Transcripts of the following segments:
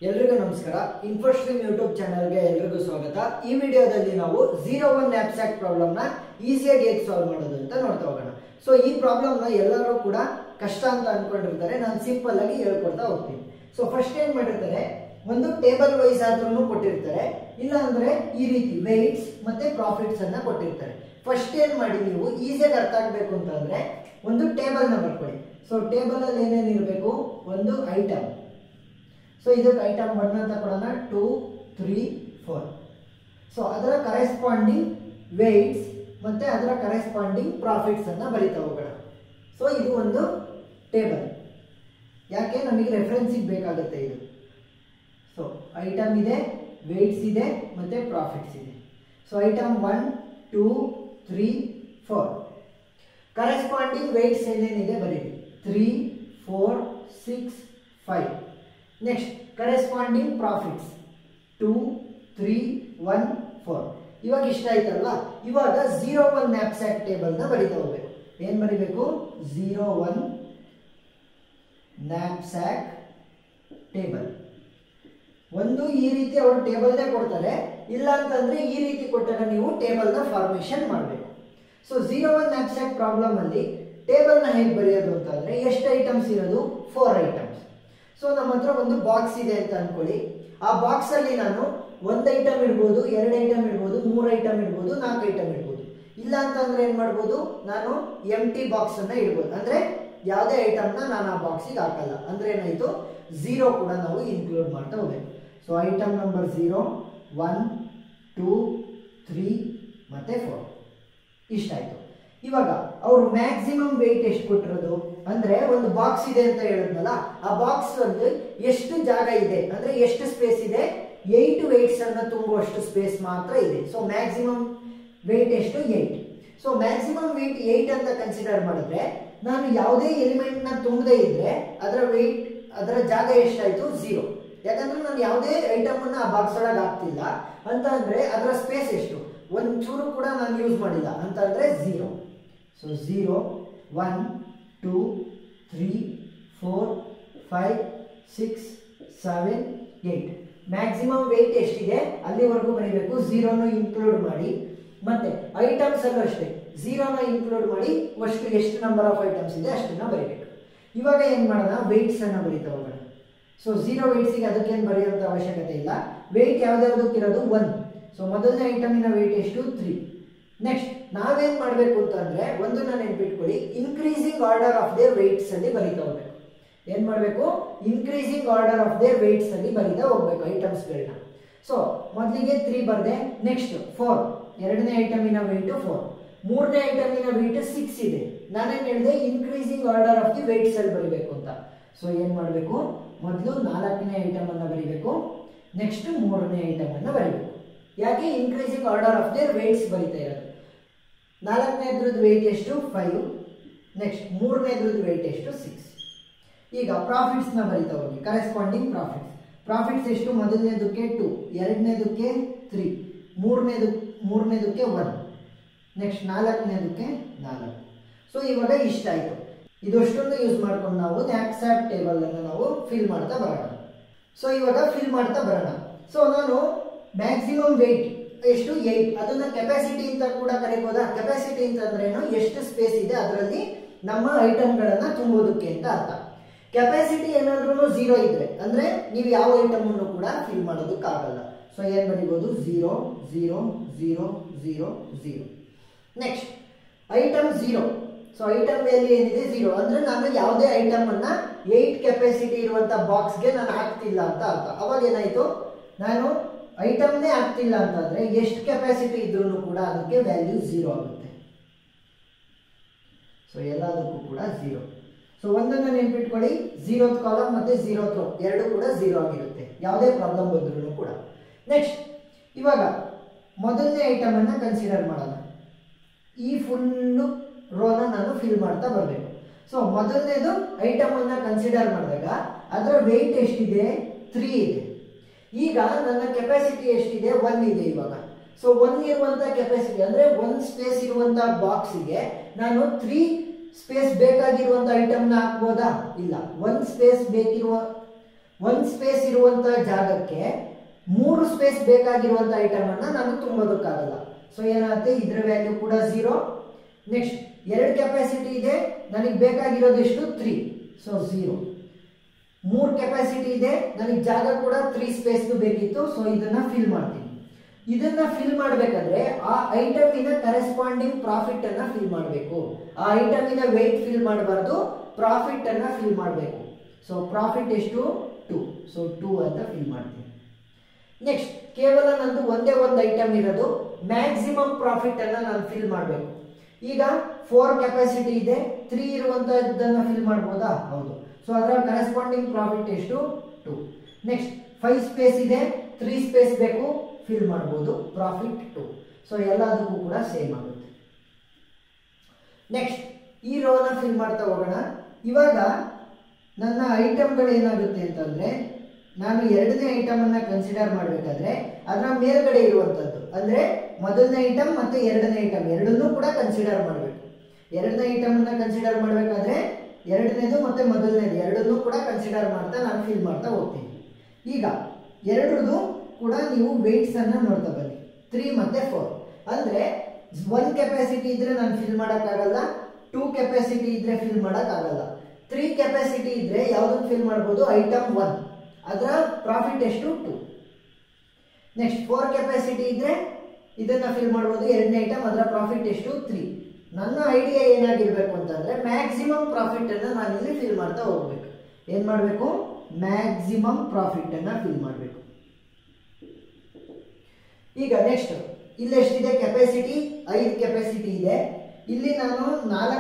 ಎಲ್ರಿಗೂ ನಮಸ್ಕಾರ. ಇನ್ಫೋಸ್ಟ್ರೀಮ್ ಯೂಟ್ಯೂಬ್ ಚಾನಲ್ಗೆ ಎಲ್ರಿಗೂ ಸ್ವಾಗತ. ಈ ವಿಡಿಯೋದಲ್ಲಿ ನಾವು 01 ನ್ಯಾಪ್ಸ್ಯಾಕ್ ಪ್ರಾಬ್ಲಮ್ ನ ಈಸಿಯಾಗಿ ಹೇಗೆ ಸಾಲ್ವ್ ಮಾಡೋದು ಅಂತ ನೋಡ್ತಾ ಹೋಗೋಣ. ಸೊ ಈ ಪ್ರಾಬ್ಲಮ್ ನ ಎಲ್ಲರೂ ಕೂಡ ಕಷ್ಟ ಅಂತ ಅನ್ಕೊಂಡಿರ್ತಾರೆ. ನಾನು ಸಿಂಪಲ್ ಆಗಿ ಹೇಳ್ಕೊಡ್ತಾ ಹೋಗ್ತೀನಿ. ಸೊ ಫಸ್ಟ್ ಏನ್ ಮಾಡಿರ್ತಾರೆ, ಒಂದು ಟೇಬಲ್ ವೈಸ್ ಆದ್ರೂ ಕೊಟ್ಟಿರ್ತಾರೆ, ಇಲ್ಲ ಅಂದ್ರೆ ಈ ರೀತಿ ವೆಯ್ಟ್ಸ್ ಮತ್ತೆ ಪ್ರಾಫಿಟ್ಸ್ ಅನ್ನ ಕೊಟ್ಟಿರ್ತಾರೆ. ಫಸ್ಟ್ ಏನ್ ಮಾಡಿ, ನೀವು ಈಸಿಯಾಗಿ ಅರ್ಥ ಆಗ್ಬೇಕು ಅಂತಂದ್ರೆ ಒಂದು ಟೇಬಲ್ ನ ಬರ್ಕೊಳ್ಳಿ. ಸೊ ಟೇಬಲ್ ಅಲ್ಲಿ ಏನೇನು ಇರಬೇಕು, ಒಂದು ಐಟಮ್. ಸೊ ಇದಕ್ಕೆ ಐಟಮ್ 1 ಅಂತ ಕೊಡೋಣ, 2, 3, 4. ಸೊ ಅದರ ಕರೆಸ್ಪಾಂಡಿಂಗ್ ವೆಯ್ಟ್ಸ್ ಮತ್ತೆ ಅದರ ಕರೆಸ್ಪಾಂಡಿಂಗ್ ಪ್ರಾಫಿಟ್ಸ್ ಅನ್ನ ಬರೀತಾ ಹೋಗೋಣ. ಸೊ ಇದು ಒಂದು ಟೇಬಲ್. ಯಾಕೆ, ನಮಗೆ ರೆಫರೆನ್ಸಿಗೆ ಬೇಕಾಗುತ್ತೆ ಇದು. ಸೊ ಐಟಮ್ ಇದೆ, ವೆಯ್ಟ್ಸ್ ಇದೆ ಮತ್ತೆ ಪ್ರಾಫಿಟ್ಸ್ ಇದೆ. So item 1, 2, 3, 4. ಕರೆಸ್ಪಾಂಡಿಂಗ್ ವೆಯ್ಟ್ಸ್ ಏನೇನಿದೆ ಬರೀರಿ, 3, 4, 6, 5. Next corresponding profits 2, 3, 1, 4. ಇವಾಗ ಇಷ್ಟ ಆಯ್ತಲ್ವಾ. ಇವಾಗ 01 ನ್ಯಾಪ್ಸ್ಯಾಕ್ ಟೇಬಲ್ ನ ಬರೀತಾ ಹೋಗ್ಬೇಕು. ಏನ್ ಬರೀಬೇಕು, 01 ನ್ಯಾಪ್ಸ್ಯಾಕ್ ಟೇಬಲ್. ಒಂದು ಈ ರೀತಿ ಅವರು ಟೇಬಲ್ನೇ ಕೊಡ್ತಾರೆ, ಇಲ್ಲ ಅಂತಂದ್ರೆ ಈ ರೀತಿ ಕೊಟ್ಟಾಗ ನೀವು ಟೇಬಲ್ ನ ಫಾರ್ಮೇಶನ್ ಮಾಡಬೇಕು. ಸೊ 01 ನ್ಯಾಪ್ಸ್ಯಾಕ್ ಪ್ರಾಬ್ಲಮ್ ಅಲ್ಲಿ ಟೇಬಲ್ ನ ಹೇಗೆ ಬರೆಯೋದು ಅಂತಂದ್ರೆ, ಎಷ್ಟು ಐಟಮ್ಸ್ ಇರೋದು, 4 ಐಟಮ್ಸ್. ಸೊ ನಮ್ಮ ಹತ್ರ ಒಂದು ಬಾಕ್ಸ್ ಇದೆ ಅಂತ ಅನ್ಕೊಳ್ಳಿ. ಆ ಬಾಕ್ಸ್ ಅಲ್ಲಿ ನಾನು 1 ಐಟಮ್ ಇಡ್ಬೋದು, 2 ಐಟಮ್ ಇಡ್ಬೋದು, 3 ಐಟಮ್ ಇಡ್ಬೋದು, 4 ಐಟಮ್ ಇಡ್ಬೋದು. ಇಲ್ಲ ಅಂತಂದ್ರೆ ಏನ್ ಮಾಡ್ಬೋದು, ನಾನು ಎಂಟಿ ಬಾಕ್ಸ್ ಅನ್ನ ಇಡ್ಬೋದು. ಅಂದ್ರೆ ಯಾವುದೇ ಐಟಮ್ ನ ನಾನು ಆ ಬಾಕ್ಸಿಗೆ ಹಾಕಲ್ಲ. ಅಂದ್ರೆ ಏನಾಯ್ತು, 0 ಕೂಡ ನಾವು ಇನ್ಕ್ಲೂಡ್ ಮಾಡ್ತಾ ಹೋಗ್ಬೇಕು. ಸೊ ಐಟಮ್ ನಂಬರ್ 0, 1, 2, 3 ಮತ್ತೆ 4 ಇಷ್ಟ ಆಯ್ತು. ಇವಾಗ ಅವರು ಮ್ಯಾಕ್ಸಿಮಮ್ ವೆಯ್ಟ್ ಎಷ್ಟು ಕೊಟ್ಟಿರೋದು ಅಂದ್ರೆ, ಒಂದು ಬಾಕ್ಸ್ ಇದೆ ಅಂತ ಹೇಳಿದ್ನಲ್ಲ, ಆ ಬಾಕ್ಸ್ ಅಲ್ಲಿ ಎಷ್ಟು ಜಾಗ ಇದೆ ಅಂದ್ರೆ ಎಷ್ಟು ಸ್ಪೇಸ್ ಇದೆ, 8 ವೆಯ್ಟ್ಸ್ ಅನ್ನ ತುಂಬುವಷ್ಟು ಸ್ಪೇಸ್ ಮಾತ್ರ ಇದೆ. ಸೊ ಮ್ಯಾಕ್ಸಿಮಮ್ ವೆಯ್ಟ್ ಎಷ್ಟು, 8. ಸೊ ಮ್ಯಾಕ್ಸಿಮಮ್ ವೆಯ್ಟ್ 8 ಅಂತ ಕನ್ಸಿಡರ್ ಮಾಡಿದ್ರೆ, ನಾನು ಯಾವುದೇ ಎಲಿಮೆಂಟ್ ನ ತುಂಬದೇ ಇದ್ರೆ ಅದರ ವೆಯ್ಟ್, ಅದರ ಜಾಗ ಎಷ್ಟಾಯ್ತು, 0. ಯಾಕಂದ್ರೆ ನಾನು ಯಾವುದೇ ಐಟಮ್ ಅನ್ನ ಆ ಬಾಕ್ಸ್ ಒಳಗೆ ಹಾಕ್ತಿಲ್ಲ ಅಂತ ಅಂದ್ರೆ ಅದರ ಸ್ಪೇಸ್ ಎಷ್ಟು, ಒಂಚೂರು ಕೂಡ ನಾನು ಯೂಸ್ ಮಾಡಿಲ್ಲ ಅಂತ ಅಂದ್ರೆ 0. ಸೊ 0, 1, 2, 3, 4, 5, 6, 7, 8. ಮ್ಯಾಕ್ಸಿಮಮ್ ವೆಯ್ಟ್ ಎಷ್ಟಿದೆ ಅಲ್ಲಿವರೆಗೂ ಬರೀಬೇಕು, 0ನ ಇನ್ಕ್ಲೂಡ್ ಮಾಡಿ. ಮತ್ತೆ ಐಟಮ್ಸ್ ಅಲ್ಲೂ ಅಷ್ಟೇ, 0ನ ಇನ್ಕ್ಲೂಡ್ ಮಾಡಿ, ಎಷ್ಟು ನಂಬರ್ ಆಫ್ ಐಟಮ್ಸ್ ಇದೆ ಅಷ್ಟನ್ನ ಬರೀಬೇಕು. ಇವಾಗ ಏನ್ ಮಾಡೋಣ, ವೆಯ್ಟ್ಸ್ ಅನ್ನ ಬರೀತಾ ಹೋಗೋಣ. ಸೊ 0 ವೆಯ್ಟ್ಸಿಗೆ ಅದಕ್ಕೇನು ಬರೆಯುವಂತ ಅವಶ್ಯಕತೆ ಇಲ್ಲ. ವೆಯ್ಟ್ ಯಾವ್ದಾವ್ದಕ್ಕಿರೋದು 1. ಸೊ ಮೊದಲನೇ ಐಟಮಿನ ವೆಯ್ಟ್ ಎಷ್ಟು, 3. ನೆಕ್ಸ್ಟ್ ನಾವೇನ್ ಮಾಡಬೇಕು ಅಂತಂದ್ರೆ, ಒಂದನ್ನ ನೆನ್ಪಿಟ್ಕೊಳ್ಳಿ, increasing order of their weights ಅಲ್ಲಿ ಬರೀತಾ ಹೋಗ್ಬೇಕು. ಏನ್ ಮಾಡಬೇಕು, increasing order of their weights ಅಲ್ಲಿ ಬರೀತಾ ಹೋಗ್ಬೇಕು ಐಟಮ್ಸ್ ಗಳನ್ನ. ಸೊ ಮೊದಲಿಗೆ 3 ಬರ್ದೆ. ನೆಕ್ಸ್ಟ್ 4, ಎರಡನೇ ಐಟಮಿನ ವೆಯ್ಟ್ 4. ಮೂರನೇ ಐಟಮಿನ ವೆಯ್ಟ್ 6 ಇದೆ. ನಾನೇನ್ ಹೇಳಿದೆ, increasing order of the weights ಅಲ್ಲಿ ಬರೀಬೇಕು ಅಂತ. ಸೊ ಏನ್ ಮಾಡಬೇಕು, ಮೊದಲು 4ನೇ ಐಟಮ್ ಅನ್ನ ಬರೀಬೇಕು, ನೆಕ್ಸ್ಟ್ 3ನೇ ಐಟಮ್ ಅನ್ನ ಬರೀಬೇಕು. ಯಾಕೆ, increasing order of their weights ಬರೀತಾ ಇರೋದು. 4ನೇದ್ರದ್ದು ವೆಯ್ಟ್ ಎಷ್ಟು, 5. ನೆಕ್ಸ್ಟ್ 3ನೇದ್ರದ್ದು ವೆಯ್ಟ್ ಎಷ್ಟು, 6. ಈಗ ಪ್ರಾಫಿಟ್ಸ್ ನ ಬರೀತಾ ಹೋಗಿ, ಕರೆಸ್ಪಾಂಡಿಂಗ್ ಪ್ರಾಫಿಟ್ಸ್. ಪ್ರಾಫಿಟ್ಸ್ ಎಷ್ಟು, ಮೊದಲನೇದಕ್ಕೆ 2, ಎರಡನೇದಕ್ಕೆ 3, ಮೂರನೇದಕ್ಕೆ 1, ನೆಕ್ಸ್ಟ್ 4ನೇದಕ್ಕೆ 4. ಸೊ ಇವಾಗ ಇಷ್ಟ ಆಯ್ತು. ಇದಷ್ಟೊಂದು ಯೂಸ್ ಮಾಡ್ಕೊಂಡು ನಾವು ನ್ಯಾಪ್ಸ್ಯಾಕ್ ಟೇಬಲ್ ಅನ್ನು ನಾವು ಫಿಲ್ ಮಾಡ್ತಾ ಬರೋಣ. ಸೊ ಇವಾಗ ಫಿಲ್ ಮಾಡ್ತಾ ಬರೋಣ. ಸೊ ನಾನು ಮ್ಯಾಕ್ಸಿಮಮ್ ವೆಯ್ಟ್ ಎಷ್ಟು, 8. ಅದನ್ನ ಕೆಪಾಸಿಟಿ ಅಂತ ಕೂಡ ಕರೀಬೋದಾ. ಕೆಪಾಸಿಟಿ ಅಂತಂದ್ರೆ ಎಷ್ಟು ಸ್ಪೇಸ್ ಇದೆ ಅದರಲ್ಲಿ ನಮ್ಮ ಐಟಮ್ ಗಳನ್ನ ತುಂಬೋದಕ್ಕೆ ಅಂತ ಅರ್ಥ. ಕೆಪಾಸಿಟಿ ಏನಾದ್ರೂ 0 ಇದ್ರೆ ಅಂದ್ರೆ ನೀವು ಯಾವ ಐಟಮ್ ಅನ್ನು ಕೂಡ ಫಿಲ್ ಮಾಡೋದಕ್ಕಾಗಲ್ಲ. ಸೊ ಏನ್ ಬರೀಬಹುದು, 0, 0, 0, 0, 0. Next item 0. So item value ಏನಿದೆ 0 ಅಂದ್ರೆ ನಾನು ಯಾವುದೇ ಐಟಮ್ ಅನ್ನ 8 ಕೆಪಾಸಿಟಿ ಇರುವಂತ ಬಾಕ್ಸ್ಗೆ ನಾನು ಹಾಕ್ತಿಲ್ಲ ಅಂತ ಅರ್ಥ. ಅವಾಗ ಏನಾಯ್ತು, ನಾನು ಐಟಮ್ನೇ ಆಗ್ತಿಲ್ಲ ಅಂತಂದ್ರೆ ಎಷ್ಟು ಕೆಪಾಸಿಟಿ ಇದ್ರೂ ಕೂಡ ಅದಕ್ಕೆ ವ್ಯಾಲ್ಯೂ 0 ಆಗುತ್ತೆ. ಸೊ ಎಲ್ಲದಕ್ಕೂ ಕೂಡ 0. ಸೊ ಒಂದನ್ನ ನೆನ್ಪಿಟ್ಕೊಳ್ಳಿ, 0th ಕಾಲಮ್ ಮತ್ತೆ 0th ರೋ ಎರಡು ಕೂಡ 0 ಆಗಿರುತ್ತೆ, ಯಾವುದೇ ಪ್ರಾಬ್ಲಮ್ ಬಂದ್ರೂ ಕೂಡ. ನೆಕ್ಸ್ಟ್ ಇವಾಗ ಮೊದಲನೇ ಐಟಮ್ ಅನ್ನ ಕನ್ಸಿಡರ್ ಮಾಡೋಣ. ಈ ಫುಲ್ಲು ರೋನ ನಾನು ಫಿಲ್ ಮಾಡ್ತಾ ಬರಬೇಕು. ಸೊ ಮೊದಲನೇದು ಐಟಮ್ ಅನ್ನ ಕನ್ಸಿಡರ್ ಮಾಡಿದಾಗ ಅದರ ವೆಯ್ಟ್ ಎಷ್ಟಿದೆ, 3 ಇದೆ. ಈಗ ನನ್ನ ಕೆಪಾಸಿಟಿ ಎಷ್ಟಿದೆ, 1 ಇದೆ ಇವಾಗ. ಸೊ 1 ಇರುವಂತ ಕೆಪಾಸಿಟಿ ಅಂದ್ರೆ 1 ಸ್ಪೇಸ್ ಇರುವಂತ ಬಾಕ್ಸಿಗೆ ನಾನು 3 ಸ್ಪೇಸ್ ಬೇಕಾಗಿರುವಂತ ಐಟಮ್ ನ ಹಾಕ್ಬೋದಾ, ಇಲ್ಲ. 1 ಸ್ಪೇಸ್ ಬೇಕಿರುವ ಒಂದು ಸ್ಪೇಸ್ ಇರುವಂತ ಜಾಗಕ್ಕೆ 3 ಸ್ಪೇಸ್ ಬೇಕಾಗಿರುವಂತ ಐಟಮ್ ಅನ್ನ ನಾನು ತುಂಬೋದಕ್ಕಾಗಲ್ಲ. ಸೊ ಏನಾಗುತ್ತೆ, ಇದ್ರ ವ್ಯಾಲ್ಯೂ ಕೂಡ 0. ನೆಕ್ಸ್ಟ್ 2 ಕೆಪಾಸಿಟಿ ಇದೆ, ನನಗೆ ಬೇಕಾಗಿರೋದು ಎಷ್ಟು 3, ಸೊ 0. 3 ಕೆಪಾಸಿಟಿ ಇದೆ, ನನಗೆ ಜಾಗ ಕೂಡ 3 ಸ್ಪೇಸ್ ಬೇಕಿತ್ತು, ಸೊ ಇದನ್ನ ಫಿಲ್ ಮಾಡ್ತೀನಿ. ಇದನ್ನ ಫಿಲ್ ಮಾಡಬೇಕಾದ್ರೆ ಆ ಐಟಮಿನ ಕರೆಸ್ಪಾಂಡಿಂಗ್ ಪ್ರಾಫಿಟ್ ಅನ್ನ ಫಿಲ್ ಮಾಡಬೇಕು. ಆ ಐಟಮಿನ ವೆಯ್ಟ್ ಫಿಲ್ ಮಾಡಬಾರ್ದು, ಪ್ರಾಫಿಟ್ ಅನ್ನ ಫಿಲ್ ಮಾಡಬೇಕು. ಸೊ ಪ್ರಾಫಿಟ್ ಎಷ್ಟು 2, ಸೊ 2 ಅಂತ ಫಿಲ್ ಮಾಡ್ತೀನಿ. ನೆಕ್ಸ್ಟ್ ಕೇವಲ ನಂದು ಒಂದೇ ಒಂದು ಐಟಮ್ ಇರೋದು, ಮ್ಯಾಕ್ಸಿಮಮ್ ಪ್ರಾಫಿಟ್ ಅನ್ನ ನಾನು ಫಿಲ್ ಮಾಡಬೇಕು. ಈಗ 4 ಕೆಪಾಸಿಟಿ ಇದೆ, 3 ಇರುವಂತದ್ದನ್ನ ಫಿಲ್ ಮಾಡಬಹುದಾ? ಹೌದು. ಸೊ ಅದರ ಕರೆಸ್ಪಾಂಡಿಂಗ್ ಪ್ರಾಫಿಟ್ ಎಷ್ಟು 2. ನೆಕ್ಸ್ಟ್ 5 ಸ್ಪೇಸ್ ಇದೆ, 3 ಸ್ಪೇಸ್ ಬೇಕು, ಫಿಲ್ ಮಾಡಬಹುದು, ಪ್ರಾಫಿಟ್ 2. ಸೊ ಎಲ್ಲದಕ್ಕೂ ಕೂಡ ಸೇಮ್ ಆಗುತ್ತೆ. ನೆಕ್ಸ್ಟ್ ಈ ರೋನ ಫಿಲ್ ಮಾಡ್ತಾ ಹೋಗೋಣ. ಇವಾಗ ನನ್ನ ಐಟಮ್ಗಳು ಏನಾಗುತ್ತೆ ಅಂತಂದ್ರೆ, ನಾನು 2ನೇ ಐಟಮ್ ಅನ್ನ ಕನ್ಸಿಡರ್ ಮಾಡಬೇಕಾದ್ರೆ ಅದರ ಮೇಲ್ಗಡೆ ಇರುವಂತದ್ದು ಅಂದ್ರೆ ಮೊದಲನೇ ಐಟಮ್ ಮತ್ತೆ 2ನೇ ಐಟಮ್ ಎರಡನ್ನೂ ಕೂಡ ಕನ್ಸಿಡರ್ ಮಾಡಬೇಕು. 2ನೇ ಐಟಮ್ ಅನ್ನ ಕನ್ಸಿಡರ್ ಮಾಡಬೇಕಾದ್ರೆ 2ನೇದು ಮತ್ತೆ ಮೊದಲನೇದು ಎರಡನ್ನೂ ಕೂಡ ಕನ್ಸಿಡರ್ ಮಾಡ್ತಾ ನಾನು ಫಿಲ್ ಮಾಡ್ತಾ ಹೋಗ್ತೀನಿ. ಈಗ ಎರಡರದು ಕೂಡ ನೀವು ವೆಯ್ಟ್ಸ್ ಅನ್ನ ನೋಡ್ತಾ ಬನ್ನಿ, 3 ಮತ್ತೆ 4. ಅಂದ್ರೆ 1 ಕೆಪಾಸಿಟಿ ಇದ್ರೆ ನಾನು ಫಿಲ್ ಮಾಡೋಕ್ಕಾಗಲ್ಲ, 2 ಕೆಪಾಸಿಟಿ ಇದ್ರೆ ಫಿಲ್ ಮಾಡೋಕ್ಕಾಗಲ್ಲ. 3 ಕೆಪಾಸಿಟಿ ಇದ್ರೆ ಯಾವ್ದನ್ನು ಫಿಲ್ ಮಾಡ್ಬೋದು, ಐಟಮ್ 1, ಅದರ ಪ್ರಾಫಿಟ್ ಎಷ್ಟು 2. ನೆಕ್ಸ್ಟ್ 4 ಕೆಪಾಸಿಟಿ ಇದ್ರೆ ಇದನ್ನ ಫಿಲ್ ಮಾಡ್ಬೋದು, 2ನೇ ಐಟಮ್, ಅದರ ಪ್ರಾಫಿಟ್ ಎಷ್ಟು 3. ನನ್ನ ಐಡಿಯಾ ಏನಾಗಿರ್ಬೇಕು ಅಂತಂದ್ರೆ ಮ್ಯಾಕ್ಸಿಮಮ್ ಪ್ರಾಫಿಟ್ ಅನ್ನ ನಾನು ಇಲ್ಲಿ ಫಿಲ್ ಮಾಡ್ತಾ ಹೋಗ್ಬೇಕು. ಏನ್ ಮಾಡಬೇಕು, ಮ್ಯಾಕ್ಸಿಮಮ್ ಪ್ರಾಫಿಟ್ ಅನ್ನ ಫಿಲ್ ಮಾಡಬೇಕು. ಈಗ ನೆಕ್ಸ್ಟ್ ಇಲ್ಲಿ ಎಷ್ಟಿದೆ ಕೆಪಾಸಿಟಿ, 5 ಕೆಪಾಸಿಟಿ ಇದೆ. ಇಲ್ಲಿ ನಾನು 4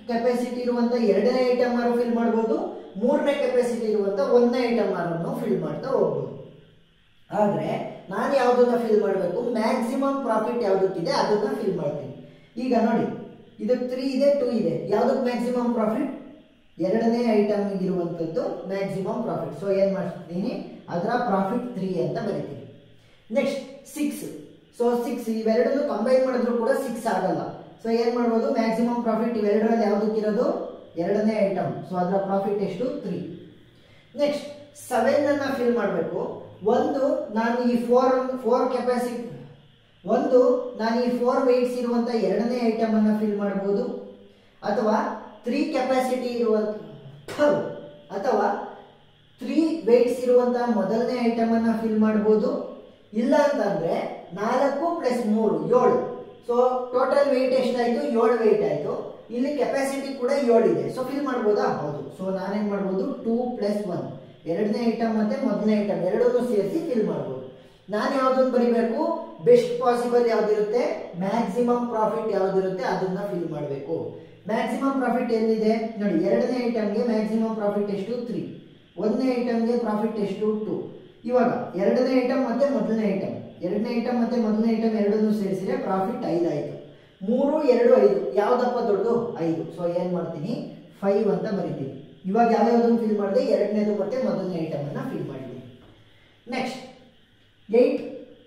ಕೆಪಾಸಿಟಿ ಇರುವಂತ 2ನೇ ಐಟಮ್ ಆರು ಫಿಲ್ ಮಾಡಬಹುದು, 3ನೇ ಕೆಪಾಸಿಟಿ ಇರುವಂತ 1ನೇ ಐಟಮ್ ಆರನ್ನು ಫಿಲ್ ಮಾಡ್ತಾ ಹೋಗ್ಬೋದು. ಆದ್ರೆ ನಾನು ಯಾವ್ದನ್ನ ಫಿಲ್ ಮಾಡಬೇಕು, ಮ್ಯಾಕ್ಸಿಮಮ್ ಪ್ರಾಫಿಟ್ ಯಾವ್ದಕ್ಕಿದೆ ಅದನ್ನ ಫಿಲ್ ಮಾಡ್ತೀನಿ. ಈಗ ನೋಡಿ, ಇದಕ್ಕೆ 3 ಇದೆ, 2 ಇದೆ, ಯಾವ್ದಕ್ಕೆ ಮ್ಯಾಕ್ಸಿಮಮ್ ಪ್ರಾಫಿಟ್, 2ನೇ ಐಟಮ್ ಇರುವಂತದ್ದು ಮ್ಯಾಕ್ಸಿಮಮ್ ಪ್ರಾಫಿಟ್. ಸೊ ಏನ್ ಮಾಡ್ತೀನಿ, ಅದರ ಪ್ರಾಫಿಟ್ 3 ಅಂತ ಬರೀತೀನಿ. ನೆಕ್ಸ್ಟ್ 6, ಸೊ 6 ಇವೆರಡನ್ನು ಕಂಬೈನ್ ಮಾಡಿದ್ರು ಕೂಡ 6 ಆಗಲ್ಲ. ಸೊ ಏನ್ ಮಾಡ್ಬೋದು, ಮ್ಯಾಕ್ಸಿಮಮ್ ಪ್ರಾಫಿಟ್ ಇವೆರಡರಲ್ಲಿ ಯಾವ್ದಕ್ಕಿರೋದು, 2ನೇ ಐಟಮ್, ಸೊ ಅದರ ಪ್ರಾಫಿಟ್ ಎಷ್ಟು 3. ನೆಕ್ಸ್ಟ್ 7 ಅನ್ನ ಫಿಲ್ ಮಾಡಬೇಕು. ಒಂದು ನಾನು ಈ 4 ಕೆಪಾಸಿಟಿ, ಒಂದು ನಾನು ಈ 4 ವೆಯ್ಟ್ಸ್ ಇರುವಂತ 2ನೇ ಐಟಮ್ ಅನ್ನ ಫಿಲ್ ಮಾಡಬಹುದು, ಅಥವಾ 3 ಕೆಪಾಸಿಟಿ ಇರುವಂತ ಅಥವಾ 3 ವೆಯ್ಟ್ಸ್ ಇರುವಂತ ಮೊದಲನೇ ಐಟಮ್ ಅನ್ನ ಫಿಲ್ ಮಾಡಬಹುದು. ಇಲ್ಲ ಅಂತಂದ್ರೆ 4 + 3 7. ಸೊ ಟೋಟಲ್ ವೆಯ್ಟ್ ಎಷ್ಟಾಯ್ತು, 7 ವೆಯ್ಟ್ ಆಯ್ತು. ಇಲ್ಲಿ ಕೆಪಾಸಿಟಿ ಕೂಡ 7 ಇದೆ, ಸೊ ಫಿಲ್ ಮಾಡ್ಬೋದಾ? ಹೌದು. ಸೊ ನಾನೇನ್ ಮಾಡ್ಬೋದು, 2 + 1, 2ನೇ ಐಟಮ್ ಮತ್ತೆ ಮೊದಲನೇ ಐಟಮ್ ಎರಡನ್ನೂ ಸೇರಿಸಿ ಫಿಲ್ ಮಾಡ್ಬೋದು. ನಾನು ಯಾವ್ದನ್ನು ಬರಿಬೇಕು, ಬೆಸ್ಟ್ ಪಾಸಿಬಲ್ ಯಾವ್ದಿರುತ್ತೆ, ಮ್ಯಾಕ್ಸಿಮಮ್ ಪ್ರಾಫಿಟ್ ಯಾವ್ದಿರುತ್ತೆ ಅದನ್ನ ಫಿಲ್ ಮಾಡಬೇಕು. ಮ್ಯಾಕ್ಸಿಮಮ್ ಪ್ರಾಫಿಟ್ ಎಲ್ಲಿದೆ ನೋಡಿ, 2ನೇ ಐಟಮ್ಗೆ ಮ್ಯಾಕ್ಸಿಮಮ್ ಪ್ರಾಫಿಟ್ ಎಷ್ಟು 3, 1ನೇ ಐಟಮ್ಗೆ ಪ್ರಾಫಿಟ್ ಎಷ್ಟು 2. ಇವಾಗ 2ನೇ ಐಟಮ್ ಮತ್ತೆ ಮೊದಲನೇ ಐಟಮ್, 2ನೇ ಐಟಮ್ ಮತ್ತೆ ಮೊದಲನೇ ಐಟಮ್ ಎರಡನ್ನೂ ಸೇರಿಸಿದ್ರೆ ಪ್ರಾಫಿಟ್ 5 ಆಯ್ತು. 3, 2, 5 ಯಾವ್ದಪ್ಪ ದೊಡ್ಡದು, 5. ಸೊ ಏನ್ ಮಾಡ್ತೀನಿ, 5 ಅಂತ ಬರೀತೀನಿ. ಇವಾಗ ಯಾವ್ಯಾವ್ದನ್ನು ಫಿಲ್ ಮಾಡಿದೆ, 2ನೇದು ಮತ್ತೆ ಮೊದಲನೇ ಐಟಮ್ ಅನ್ನ ಫಿಲ್ ಮಾಡಿದ್ದೀನಿ. ನೆಕ್ಸ್ಟ್ 8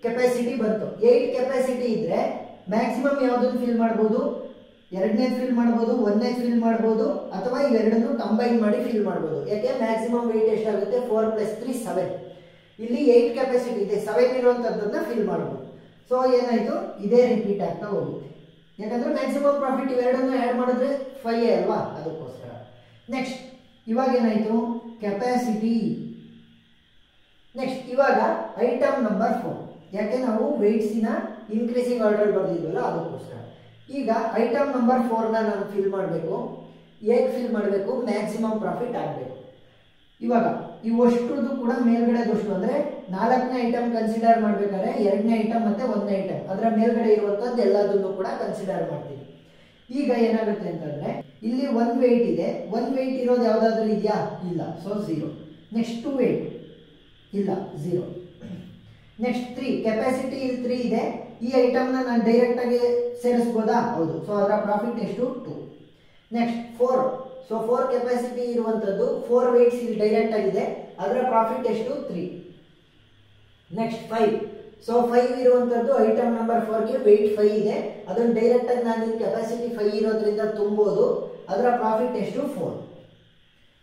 ಕೆಪಾಸಿಟಿ ಬಂತು. 8 ಕೆಪಾಸಿಟಿ ಇದ್ರೆ ಮ್ಯಾಕ್ಸಿಮಮ್ ಯಾವ್ದನ್ನು ಫಿಲ್ ಮಾಡಬಹುದು, 2ನೇದು ಫಿಲ್ ಮಾಡಬಹುದು, 1ನೇದು ಫಿಲ್ ಮಾಡಬಹುದು, ಅಥವಾ ಇವೆರಡನ್ನು ಕಂಬೈನ್ ಮಾಡಿ ಫಿಲ್ ಮಾಡಬಹುದು. ಯಾಕೆ, ಮ್ಯಾಕ್ಸಿಮಮ್ ವೆಯ್ಟ್ ಎಷ್ಟಾಗುತ್ತೆ, 4 + 3 7. ಇಲ್ಲಿ 8 ಕೆಪಾಸಿಟಿ ಇದೆ, 7 ಇರುವಂತದ್ದನ್ನ ಫಿಲ್ ಮಾಡಬಹುದು. ಸೊ ಏನಾಯ್ತು, ಇದೇ ರಿಪೀಟ್ ಆಗ್ತಾ ಹೋಗುತ್ತೆ. ಯಾಕಂದ್ರೆ ಮ್ಯಾಕ್ಸಿಮಮ್ ಪ್ರಾಫಿಟ್ ಇವೆರಡನ್ನು ಆಡ್ ಮಾಡಿದ್ರೆ 5 ಅಲ್ವಾ, ಅದಕ್ಕೋಸ್ಕರ. ನೆಕ್ಸ್ಟ್ ಇವಾಗ ಏನಾಯ್ತು, ಕೆಪಾಸಿಟಿ. ನೆಕ್ಸ್ಟ್ ಇವಾಗ ಐಟಮ್ ನಂಬರ್ 4, ಯಾಕೆ ನಾವು ವೆಯ್ಟ್ಸಿನ ಇನ್ಕ್ರೀಸಿಂಗ್ ಆರ್ಡರ್ ಬರ್ದಿದ್ವಲ್ಲ ಅದಕ್ಕೋಸ್ಕರ. ಈಗ ಐಟಮ್ ನಂಬರ್ 4ನ ನಾನು ಫಿಲ್ ಮಾಡಬೇಕು. ಹೇಗೆ ಫಿಲ್ ಮಾಡಬೇಕು, ಮ್ಯಾಕ್ಸಿಮಮ್ ಪ್ರಾಫಿಟ್ ಆಗಬೇಕು. ಇವಾಗ ಇವಷ್ಟುದು ಕೂಡ ಮೇಲ್ಗಡೆದಷ್ಟು ಅಂದ್ರೆ 4ನೇ ಐಟಮ್ ಕನ್ಸಿಡರ್ ಮಾಡ್ಬೇಕಾದ್ರೆ 2ನೇ ಐಟಮ್ ಮತ್ತೆ 1ನೇ ಐಟಮ್ ಅದರ ಮೇಲ್ಗಡೆ ಇರುವಂತದ್ದು ಎಲ್ಲದನ್ನು ಕೂಡ ಕನ್ಸಿಡರ್ ಮಾಡ್ತೀವಿ. ಈಗ ಏನಾಗುತ್ತೆ ಅಂತಂದ್ರೆ ಇಲ್ಲಿ 1 ವೆಯ್ಟ್ ಇದೆ, 1 ವೆಯ್ಟ್ ಇರೋದು ಯಾವ್ದಾದ್ರು ಇದೆಯಾ, ಇಲ್ಲ, ಸೊ 0. ನೆಕ್ಸ್ಟ್ 2 ವೆಯ್ಟ್ ಇಲ್ಲ, 0. ನೆಕ್ಸ್ಟ್ 3 ಕೆಪಾಸಿಟಿ ಇಲ್ಲಿ 3 ಇದೆ, ಈ ಐಟಮ್ನ ನಾನು ಡೈರೆಕ್ಟ್ ಆಗಿ ಸೇರಿಸಬಹುದಾ, ಹೌದು. ಸೊ ಅದರ ಪ್ರಾಫಿಟ್ ಎಷ್ಟು 2. ನೆಕ್ಸ್ಟ್ 4, ಸೊ 4 ಕೆಪಾಸಿಟಿ ಇರುವಂತದ್ದು 4 ವೆಯ್ಟ್ಸ್ ಇಲ್ಲಿ ಡೈರೆಕ್ಟ್ ಆಗಿದೆ, ಅದರ ಪ್ರಾಫಿಟ್ ಎಷ್ಟು 3. ನೆಕ್ಸ್ಟ್ 5, ಸೊ 5 ಇರುವಂತದ್ದು ಐಟಮ್ ನಂಬರ್ 4ಗೆ ವೆಯ್ಟ್ 5 ಇದೆ, ಅದನ್ನು ಡೈರೆಕ್ಟ್ ಆಗಿ ನಾನು ಇಲ್ಲಿ ಕೆಪಾಸಿಟಿ 5 ಇರೋದ್ರಿಂದ ತುಂಬೋದು, ಅದರ ಪ್ರಾಫಿಟ್ ಎಷ್ಟು 4.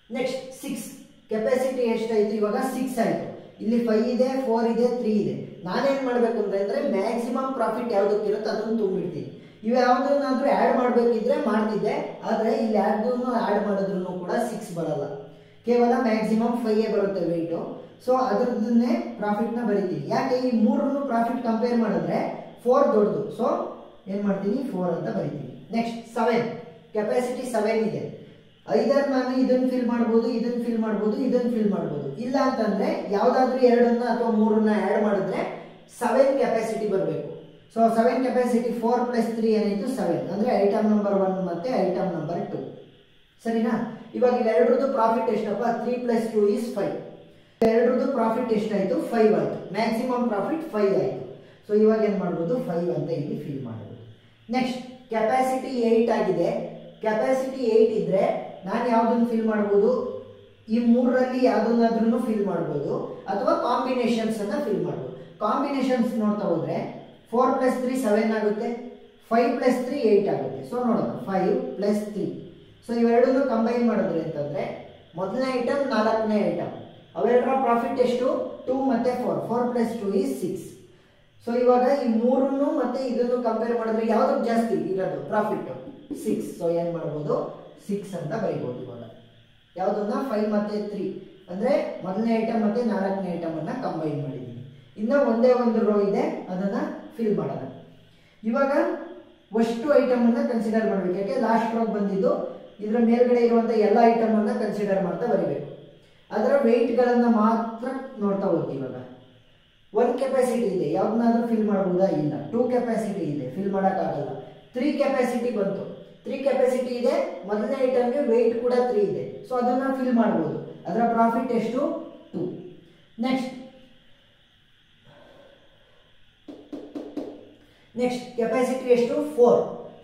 ನೆಕ್ಸ್ಟ್ 6, ಕೆಪಾಸಿಟಿ ಎಷ್ಟಾಯ್ತು ಇವಾಗ 6 ಆಯ್ತು. ಇಲ್ಲಿ 5 ಇದೆ, 4 ಇದೆ, 3 ಇದೆ. ನಾನೇನ್ ಮಾಡ್ಬೇಕು ಅಂದ್ರೆ ಮ್ಯಾಕ್ಸಿಮಮ್ ಪ್ರಾಫಿಟ್ ಯಾವ್ದಕ್ಕಿರುತ್ತೆ ಅದನ್ನು ತುಂಬಿಡ್ತೀನಿ. ಇವು ಯಾವ್ದನ್ನಾದ್ರೂ ಆ್ಯಡ್ ಮಾಡಬೇಕಿದ್ರೆ ಮಾಡ್ತಿದ್ದೆ, ಆದರೆ ಇಲ್ಲಿ ಯಾವ್ದನ್ನು ಆ್ಯಡ್ ಮಾಡಿದ್ರು ಕೂಡ 6 ಬರಲ್ಲ, ಕೇವಲ ಮ್ಯಾಕ್ಸಿಮಮ್ 5 ಬರುತ್ತೆ ವೆಯ್ಟು. ಸೊ ಅದ್ರದ್ದನ್ನೇ ಪ್ರಾಫಿಟ್ನ ಬರಿತೀನಿ. ಯಾಕೆ ಈ ಮೂರನ್ನು ಪ್ರಾಫಿಟ್ ಕಂಪೇರ್ ಮಾಡಿದ್ರೆ 4 ದೊಡ್ಡದು, ಸೊ ಏನು ಮಾಡ್ತೀನಿ 4 ಅಂತ ಬರಿತೀನಿ. ನೆಕ್ಸ್ಟ್ 7, ಕೆಪಾಸಿಟಿ 7 ಇದೆ. ಐದರ್ ನಾನು ಇದನ್ನು ಫಿಲ್ ಮಾಡ್ಬೋದು, ಇದನ್ನು ಫಿಲ್ ಮಾಡ್ಬೋದು, ಇದನ್ನು ಫಿಲ್ ಮಾಡ್ಬೋದು. ಇಲ್ಲ ಅಂತಂದ್ರೆ ಯಾವುದಾದ್ರೂ 2 ಅಥವಾ 3 ಆ್ಯಡ್ ಮಾಡಿದ್ರೆ 7 ಕೆಪಾಸಿಟಿ ಬರಬೇಕು. ಸೊ 7 ಕೆಪಾಸಿಟಿ 4 + 3 ಏನಾಯಿತು 7, ಅಂದರೆ ಐಟಮ್ ನಂಬರ್ 1 ಮತ್ತು ಐಟಮ್ ನಂಬರ್ 2. ಸರಿನಾ? ಇವಾಗ ಇವೆರಡರದ್ದು ಪ್ರಾಫಿಟ್ ಎಷ್ಟಪ್ಪ? 3 + 2 = 5. ಎರಡರದ್ದು ಪ್ರಾಫಿಟ್ ಎಷ್ಟಾಯಿತು? 5 ಆಯಿತು. ಮ್ಯಾಕ್ಸಿಮಮ್ ಪ್ರಾಫಿಟ್ 5 ಆಯಿತು. ಸೊ ಇವಾಗ ಏನು ಮಾಡ್ಬೋದು? 5 ಅಂತ ಇಲ್ಲಿ ಫಿಲ್ ಮಾಡ್ಬೋದು. ನೆಕ್ಸ್ಟ್ ಕೆಪಾಸಿಟಿ 8 ಆಗಿದೆ. ಕೆಪಾಸಿಟಿ 8 ಇದ್ದರೆ ನಾನು ಯಾವುದನ್ನು ಫಿಲ್ ಮಾಡ್ಬೋದು? ಈ ಮೂರರಲ್ಲಿ ಯಾವುದನ್ನಾದ್ರೂ ಫಿಲ್ ಮಾಡ್ಬೋದು, ಅಥವಾ ಕಾಂಬಿನೇಷನ್ಸನ್ನು ಫಿಲ್ ಮಾಡ್ಬೋದು. ಕಾಂಬಿನೇಷನ್ಸ್ ನೋಡ್ತಾ ಹೋದರೆ 4 + 3 7 ಆಗುತ್ತೆ, 5 + 3 8 ಆಗುತ್ತೆ. ಸೊ ನೋಡೋಣ, 5 + 3. ಸೊ ಇವೆರಡನ್ನು ಕಂಬೈನ್ ಮಾಡಿದ್ರೆ ಅಂತಂದರೆ ಮೊದಲನೇ ಐಟಮ್, ನಾಲ್ಕನೇ ಐಟಮ್, ಅವೆರಡರ ಪ್ರಾಫಿಟ್ ಎಷ್ಟು? 2 ಮತ್ತು 4. 4 + 2 = 6. ಸೊ ಇವಾಗ ಈ ಮೂರನ್ನು ಮತ್ತೆ ಇದನ್ನು ಕಂಪೇರ್ ಮಾಡಿದ್ರೆ ಯಾವ್ದು ಜಾಸ್ತಿ ಇರೋದು ಪ್ರಾಫಿಟ್? 6. ಸೊ ಏನು ಮಾಡ್ಬೋದು? 6 ಅಂತ ಬರೀಬೋದು. ಇವಾಗ ಯಾವುದನ್ನ 5 ಮತ್ತು 3 ಅಂದರೆ ಮೊದಲನೇ ಐಟಮ್ ಮತ್ತು ನಾಲ್ಕನೇ ಐಟಮನ್ನು ಕಂಬೈನ್ ಮಾಡಿದ್ದೀನಿ. ಇನ್ನು ಒಂದೇ ಒಂದು ರೋ ಇದೆ, ಅದನ್ನು ಫಿಲ್ ಮಾಡೋಣ. ಇವಾಗ ಅಷ್ಟು ಐಟಮನ್ನು ಕನ್ಸಿಡರ್ ಮಾಡಬೇಕು. ಯಾಕೆ ಲಾಸ್ಟ್ ರೋಗೆ ಬಂದಿದ್ದು ಇದರ ಮೇಲ್ಗಡೆ ಇರುವಂಥ ಎಲ್ಲ ಐಟಮನ್ನು ಕನ್ಸಿಡರ್ ಮಾಡ್ತಾ ಬರೀಬೇಕು. ಅದರ ವೆಯ್ಟ್ಗಳನ್ನು ಮಾತ್ರ ನೋಡ್ತಾ ಹೋಗ್ತೀವಿ. ಇವಾಗ 1 ಕೆಪಾಸಿಟಿ ಇದೆ, ಯಾವ್ದನ್ನಾದ್ರೂ ಫಿಲ್ ಮಾಡ್ಬೋದಾ? ಇಲ್ಲ. 2 ಕೆಪಾಸಿಟಿ ಇದೆ, ಫಿಲ್ ಮಾಡೋಕ್ಕಾಗಲ್ಲ. 3 ಕೆಪಾಸಿಟಿ ಬಂತು, 3 ಕೆಪಾಸಿಟಿ ಇದೆ, ಮೊದಲನೇ ಐಟಮ್ಗೆ ವೆಯ್ಟ್ ಕೂಡ 3 ಇದೆ. ಸೊ ಅದನ್ನು ಫಿಲ್ ಮಾಡ್ಬೋದು. ಅದರ ಪ್ರಾಫಿಟ್ ಎಷ್ಟು? 2. ನೆಕ್ಸ್ಟ್ ಕೆಪಾಸಿಟಿ ಎಷ್ಟು? 4.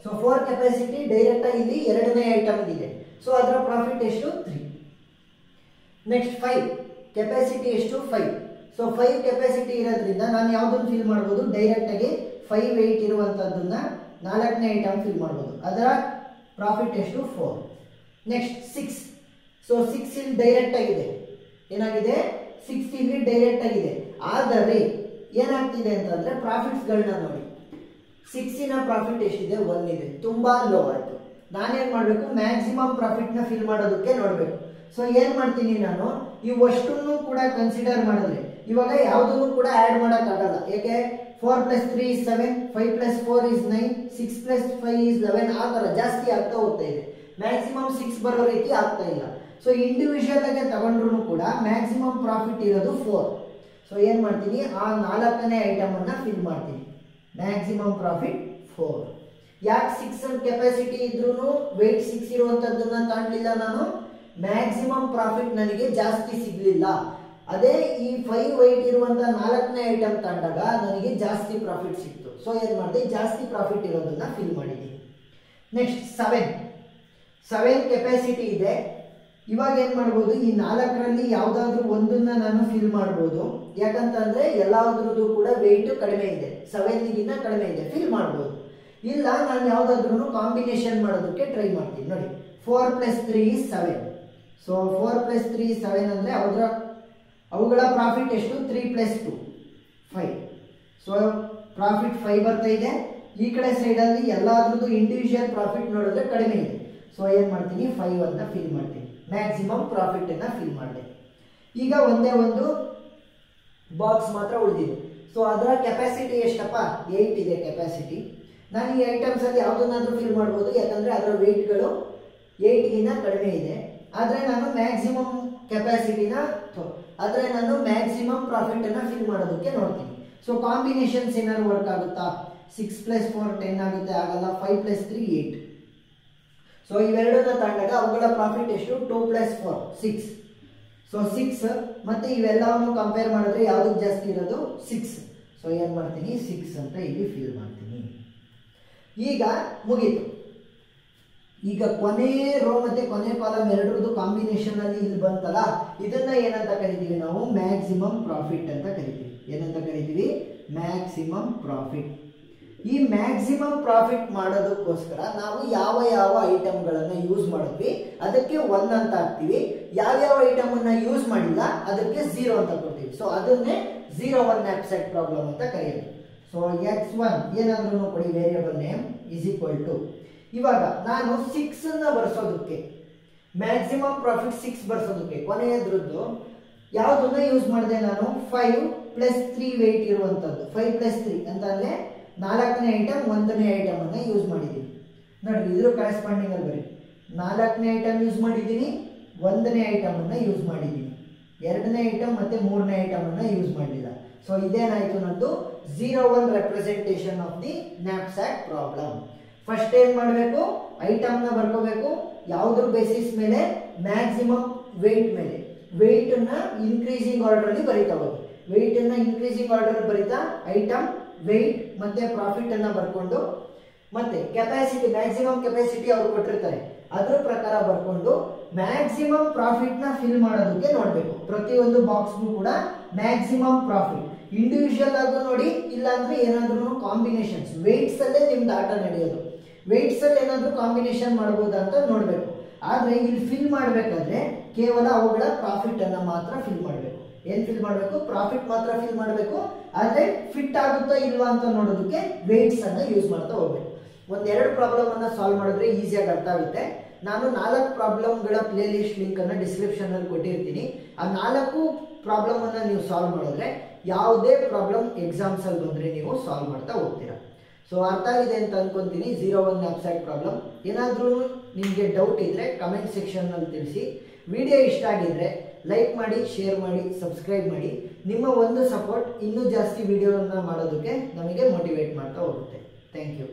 ಸೊ 4 ಕೆಪಾಸಿಟಿ ಡೈರೆಕ್ಟ್ ಆಗಿ ಇಲ್ಲಿ ಎರಡನೇ ಐಟಮ್ ಇದೆ. ಸೊ ಅದರ ಪ್ರಾಫಿಟ್ ಎಷ್ಟು? 3. ನೆಕ್ಸ್ಟ್ 5 ಕೆಪಾಸಿಟಿ ಎಷ್ಟು? 5. ಸೊ 5 ಕೆಪಾಸಿಟಿ ಇರೋದ್ರಿಂದ ನಾನು ಯಾವುದನ್ನು ಫಿಲ್ ಮಾಡ್ಬೋದು? ಡೈರೆಕ್ಟ್ ಆಗಿ 5 ವೆಯ್ಟ್ ಇರುವಂಥದ್ದನ್ನ ನಾಲ್ಕನೇ ಐಟಮ್ ಫಿಲ್ ಮಾಡ್ಬೋದು. ಅದರ ಪ್ರಾಫಿಟ್ ಎಷ್ಟು? 4. ನೆಕ್ಸ್ಟ್ 6. ಸೊ 6 ಇಲ್ಲಿ ಡೈರೆಕ್ಟ್ ಆಗಿದೆ, ಏನಾಗಿದೆ? 6 ಇಲ್ಲಿ ಡೈರೆಕ್ಟ್ ಆಗಿದೆ. ಆದರೆ ಏನಾಗ್ತಿದೆ ಅಂತಂದ್ರೆ ಪ್ರಾಫಿಟ್ಸ್ಗಳನ್ನ ನೋಡಿ. 6ನ ಪ್ರಾಫಿಟ್ ಎಷ್ಟಿದೆ? 1 ಇದೆ, ತುಂಬಾ ಲೋ ಆಯಿತು. ನಾನೇನು ಮಾಡಬೇಕು? ಮ್ಯಾಕ್ಸಿಮಮ್ ಪ್ರಾಫಿಟ್ನ ಫಿಲ್ ಮಾಡೋದಕ್ಕೆ ನೋಡಬೇಕು. ಸೊ ಏನು ಮಾಡ್ತೀನಿ ನಾನು? ಇವಷ್ಟನ್ನು ಕೂಡ ಕನ್ಸಿಡರ್ ಮಾಡಿದ್ರೆ ಇವಾಗ ಯಾವುದನ್ನು ಕೂಡ ಆ್ಯಡ್ ಮಾಡೋಕ್ಕಾಗಲ್ಲ. ಯಾಕೆ? 4 + 3 = 7, 5 + 4 = 9, 6 + 5 = 11. ಆ ಥರ ಜಾಸ್ತಿ ಆಗ್ತಾ ಹೋಗ್ತಾ ಇದೆ. ಮ್ಯಾಕ್ಸಿಮಮ್ 6 ಬರೋ ರೀತಿ ಆಗ್ತಾ ಇಲ್ಲ. ಸೊ ಇಂಡಿವಿಜುವಲ್ ಆಗಿ ತಗೊಂಡ್ರು ಕೂಡ ಮ್ಯಾಕ್ಸಿಮಮ್ ಪ್ರಾಫಿಟ್ ಇರೋದು 4. ಸೊ ಏನು ಮಾಡ್ತೀನಿ? ಆ ನಾಲ್ಕನೇ ಐಟಮನ್ನು ಫಿಲ್ ಮಾಡ್ತೀನಿ. Maximum profit 4. ಯಾಕೆ 6 ಕೆಪಾಸಿಟಿ ಇದ್ರೂ ವೆಯ್ಟ್ 6 ಇರುವಂಥದ್ದನ್ನು ತಗೊಳ್ಳಿಲ್ಲ ನಾನು? ಮ್ಯಾಕ್ಸಿಮಮ್ ಪ್ರಾಫಿಟ್ ನನಗೆ ಜಾಸ್ತಿ ಸಿಗಲಿಲ್ಲ. ಅದೇ ಈ 5 ವೆಯ್ಟ್ ಇರುವಂಥ ನಾಲ್ಕನೇ ಐಟಮ್ ತಗೊಂಡಾಗ ನನಗೆ ಜಾಸ್ತಿ ಪ್ರಾಫಿಟ್ ಸಿಕ್ತು. ಸೊ ಏನು ಮಾಡಿದೆ? ಜಾಸ್ತಿ ಪ್ರಾಫಿಟ್ ಇರೋದನ್ನ ಫಿಲ್ ಮಾಡಿದ್ದೀನಿ. ನೆಕ್ಸ್ಟ್ 7 ಕೆಪಾಸಿಟಿ ಇದೆ. ಇವಾಗ ಏನು ಮಾಡ್ಬೋದು? ಈ 4ರಲ್ಲಿ ಯಾವುದಾದ್ರೂ ಒಂದನ್ನ ನಾನು ಫಿಲ್ ಮಾಡ್ಬೋದು. ಯಾಕಂತಂದರೆ ಎಲ್ಲದ್ರದ್ದು ಕೂಡ ವೆಯ್ಟ್ ಕಡಿಮೆ ಇದೆ, 7ಗಿಂತ ಕಡಿಮೆ ಇದೆ, ಫಿಲ್ ಮಾಡ್ಬೋದು. ಇಲ್ಲ ನಾನು ಯಾವುದಾದ್ರೂ ಕಾಂಬಿನೇಷನ್ ಮಾಡೋದಕ್ಕೆ ಟ್ರೈ ಮಾಡ್ತೀನಿ. ನೋಡಿ, 4 + 3 = 7. ಸೊ 4 + 3 = 7 ಅಂದರೆ ಅವುಗಳ ಪ್ರಾಫಿಟ್ ಎಷ್ಟು? 3 + 2 = 5. ಸೊ ಪ್ರಾಫಿಟ್ 5 ಬರ್ತಾ ಇದೆ. ಈ ಕಡೆ ಸೈಡಲ್ಲಿ ಎಲ್ಲಾದ್ರದ್ದು ಇಂಡಿವಿಜುವಲ್ ಪ್ರಾಫಿಟ್ ನೋಡಿದ್ರೆ ಕಡಿಮೆ ಇದೆ. ಸೊ ಏನು ಮಾಡ್ತೀನಿ? 5 ಅಂತ ಫಿಲ್ ಮಾಡ್ತೀನಿ. ಮ್ಯಾಕ್ಸಿಮಮ್ ಪ್ರಾಫಿಟನ್ನು ಫಿಲ್ ಮಾಡಿದೆ. ಈಗ ಒಂದೇ ಒಂದು ಬಾಕ್ಸ್ ಮಾತ್ರ ಉಳಿದಿದೆ. ಸೊ ಅದರ ಕೆಪಾಸಿಟಿ ಎಷ್ಟಪ್ಪ? 8 ಇದೆ ಕೆಪಾಸಿಟಿ. ನಾನು ಈ ಐಟಮ್ಸಲ್ಲಿ ಯಾವುದನ್ನಾದ್ರೂ ಫಿಲ್ ಮಾಡ್ಬೋದು, ಯಾಕಂದರೆ ಅದರ ವೆಯ್ಟ್ಗಳು 8ಗಿಂತ ಕಡಿಮೆ ಇದೆ. ಆದರೆ ನಾನು ಮ್ಯಾಕ್ಸಿಮಮ್ ಪ್ರಾಫಿಟನ್ನು ಫಿಲ್ ಮಾಡೋದಕ್ಕೆ ನೋಡ್ತೀನಿ. ಸೊ ಕಾಂಬಿನೇಷನ್ಸ್ ಏನಾದ್ರು ವರ್ಕ್ ಆಗುತ್ತಾ? 6 + 4 10 ಆಗುತ್ತೆ, ಆಗಲ್ಲ. 5 + 3 8. ಸೊ ಇವೆರಡನ್ನ ತಗೊಂಡಾಗ ಅವುಗಳ ಪ್ರಾಫಿಟ್ ಎಷ್ಟು? 2 + 4 6. ಸೊ 6 ಮತ್ತು ಇವೆಲ್ಲವನ್ನು ಕಂಪೇರ್ ಮಾಡಿದ್ರೆ ಯಾವುದಕ್ಕೆ ಜಾಸ್ತಿ ಇರೋದು? 6. ಸೊ ಏನು ಮಾಡ್ತೀನಿ? 6 ಅಂತ ಇಲ್ಲಿ ಫಿಲ್ ಮಾಡ್ತೀನಿ. ಈಗ ಮುಗೀತು. ಈಗ ಕೊನೆ ರೋ ಮತ್ತು ಕೊನೆ ಕಾಲಮ್ ಎರಡರದ್ದು ಕಾಂಬಿನೇಷನ್ ಅಲ್ಲಿ ಇಲ್ಲಿ ಬಂತಲ್ಲ, ಇದನ್ನ ಏನಂತ ಕರಿತೀವಿ ನಾವು? ಮ್ಯಾಕ್ಸಿಮಮ್ ಪ್ರಾಫಿಟ್ ಅಂತ ಕರಿತೀವಿ. ಏನಂತ ಕರಿತೀವಿ? Maximum profit. ಈ ಮ್ಯಾಕ್ಸಿಮಮ್ ಪ್ರಾಫಿಟ್ ಮಾಡೋದಕ್ಕೋಸ್ಕರ ನಾವು ಯಾವ ಐಟಮ್ಗಳನ್ನು ಯೂಸ್ ಮಾಡಿದ್ವಿ ಅದಕ್ಕೆ 1 ಅಂತ ಹಾಕ್ತೀವಿ. ಯಾವ್ಯಾವ ಐಟಮ್ ಅನ್ನ ಯೂಸ್ ಮಾಡಿಲ್ಲ ಅದಕ್ಕೆ 0 ಅಂತ ಕೊಡ್ತೀವಿ. ಸೊ ಅದನ್ನೇ 0 1 ನ್ಯಾಪ್ಸ್ಯಾಕ್ ಪ್ರಾಬ್ಲಮ್ ಅಂತ ಕರೆಯೋದು. ಸೊ x1 ಏನಾದ್ರೂ ಕೊಡಿ variable name is equal to, ಇವಾಗ ನಾನು 6 ಅನ್ನ ಬರ್ಸೋದಕ್ಕೆ ಮ್ಯಾಕ್ಸಿಮಮ್ ಪ್ರಾಫಿಟ್ 6 ಬರ್ಸೋದಕ್ಕೆ ಕೊನೆಯದ್ರದ್ದು ಯಾವುದನ್ನ ಯೂಸ್ ಮಾಡಿದೆ ನಾನು 5 + 3 ವೇಟ್ ಇರುವಂತದ್ದು 5 + 3 ಅಂತಂದ್ರೆ 4ನೇ ಐಟಮ್ 1ನೇ ಐಟಮ್ ಅನ್ನ ಯೂಸ್ ಮಾಡಿದ್ದೀನಿ. ನೋಡಿ ಇದ್ರ ಕರೆಸ್ಪಾಂಡಿಂಗ್ ಅಲ್ಲಿ ಬರೀ 4ನೇ ಐಟಮ್ ಯೂಸ್ ಮಾಡಿದ್ದೀನಿ, 1ನೇ ಐಟಮ್ ಅನ್ನ ಯೂಸ್ ಮಾಡಿದ್ದೀನಿ, 2ನೇ ಐಟಮ್ ಮತ್ತೆ 3ನೇ ಐಟಮ್ ಅನ್ನ ಯೂಸ್ ಮಾಡಲಿಲ್ಲ. ಸೊ ಇದೇನಾಯ್ತು ನಂದು 0 1 representation of the knapsack problem. First ಏನ್ ಮಾಡಬೇಕು, ಐಟಮ್ ನ ಬರ್ಕೋಬೇಕು, ಯಾವುದ್ರ ಬೇಸಿಸ್ ಮೇಲೆ, ಮ್ಯಾಕ್ಸಿಮಮ್ ವೇಟ್ ಮೇಲೆ. ವೇಟ್ ಅನ್ನ ಇನ್ಕ್ರೀಸಿಂಗ್ ಆರ್ಡರ್ ಅಲ್ಲಿ ಬರೀತಾ ಹೋಗಿ, ವೇಟ್ ಅನ್ನ ಇನ್ಕ್ರೀಸಿಂಗ್ ಆರ್ಡರ್ ಬರೀತಾ ಐಟಮ್, ವೇಟ್ ಮತ್ತೆ ಪ್ರಾಫಿಟ್ ಅನ್ನ ಬರ್ಕೊಂಡು, ಮತ್ತೆ ಕೆಪಾಸಿಟಿ ಮ್ಯಾಕ್ಸಿಮಮ್ ಕೆಪಾಸಿಟಿ ಅವ್ರು ಕೊಟ್ಟಿರ್ತಾರೆ ಅದ್ರ ಪ್ರಕಾರ ಬರ್ಕೊಂಡು ಮ್ಯಾಕ್ಸಿಮಮ್ ಪ್ರಾಫಿಟ್ ನ ಫಿಲ್ ಮಾಡೋದಕ್ಕೆ ನೋಡ್ಬೇಕು. ಪ್ರತಿಯೊಂದು ಬಾಕ್ಸ್ಗೂ ಕೂಡ ಮ್ಯಾಕ್ಸಿಮಮ್ ಪ್ರಾಫಿಟ್ ಇಂಡಿವಿಜುವಲ್ ಆಗಿ ನೋಡಿ, ಇಲ್ಲಾಂದ್ರೆ ಏನಾದ್ರೂ ಕಾಂಬಿನೇಷನ್ಸ್ ವೇಟ್ಸ್ ಅಲ್ಲೇ ನಿಮ್ದು ಆಟ ನಡೆಯೋದು, ವೇಟ್ಸ್ ಅಲ್ಲಿ ಏನಾದ್ರೂ ಕಾಂಬಿನೇಷನ್ ಮಾಡಬಹುದಾ ಅಂತ ನೋಡ್ಬೇಕು. ಆದ್ರೆ ಇಲ್ಲಿ ಫಿಲ್ ಮಾಡ್ಬೇಕಾದ್ರೆ ಕೇವಲ ಅವುಗಳ ಪ್ರಾಫಿಟ್ ಅನ್ನ ಮಾತ್ರ ಫಿಲ್ ಮಾಡಬೇಕು. ಏನ್ ಫಿಲ್ ಮಾಡಬೇಕು, ಪ್ರಾಫಿಟ್ ಮಾತ್ರ ಫಿಲ್ ಮಾಡಬೇಕು. ಆದ್ರೆ ಫಿಟ್ ಆಗುತ್ತಾ ಇಲ್ವಾ ಅಂತ ನೋಡೋದಕ್ಕೆ ವೇಟ್ಸ್ ಅನ್ನ ಯೂಸ್ ಮಾಡ್ತಾ ಹೋಗ್ಬೇಕು. ಒಂದೆರಡು ಪ್ರಾಬ್ಲಮ್ ಅನ್ನ ಸಾಲ್ವ್ ಮಾಡಿದ್ರೆ ಈಸಿಯಾಗಿ ಅರ್ಥ ಆಗುತ್ತೆ. ನಾನು 4 ಪ್ರಾಬ್ಲಮ್ಗಳ ಪ್ಲೇ ಲಿಸ್ಟ್ ಲಿಂಕ್ ಅನ್ನ ಡಿಸ್ಕ್ರಿಪ್ಷನ್ ಅಲ್ಲಿ ಕೊಟ್ಟಿರ್ತೀನಿ. ಆ 4 ಪ್ರಾಬ್ಲಮ್ ಅನ್ನ ನೀವು ಸಾಲ್ವ್ ಮಾಡಿದ್ರೆ ಯಾವುದೇ ಪ್ರಾಬ್ಲಮ್ ಎಕ್ಸಾಮ್ಸ್ ಅಲ್ಲಿ ಬಂದ್ರೆ ನೀವು ಸಾಲ್ವ್ ಮಾಡ್ತಾ ಹೋಗ್ತೀರಾ. ಸೊ ಅರ್ಥ ಆಗಿದೆ ಅಂತ ಅನ್ಕೊಂತೀನಿ 0 1 ನ್ಯಾಪ್ಸ್ಯಾಕ್ ಪ್ರಾಬ್ಲಮ್. ಏನಾದ್ರೂ ನಿಮಗೆ ಡೌಟ್ ಇದ್ರೆ ಕಮೆಂಟ್ ಸೆಕ್ಷನ್ ಅಲ್ಲಿ ತಿಳಿಸಿ. ವಿಡಿಯೋ ಇಷ್ಟ ಆಗಿದ್ರೆ ಲೈಕ್ ಮಾಡಿ, ಶೇರ್ ಮಾಡಿ, ಸಬ್ಸ್ಕ್ರೈಬ್ ಮಾಡಿ. ನಿಮ್ಮ ಒಂದು ಸಪೋರ್ಟ್ ಇನ್ನೂ ಜಾಸ್ತಿ ವಿಡಿಯೋನ ಮಾಡೋದಕ್ಕೆ ನಮಗೆ ಮೋಟಿವೇಟ್ ಮಾಡ್ತಾ ಹೋಗುತ್ತೆ. Thank you.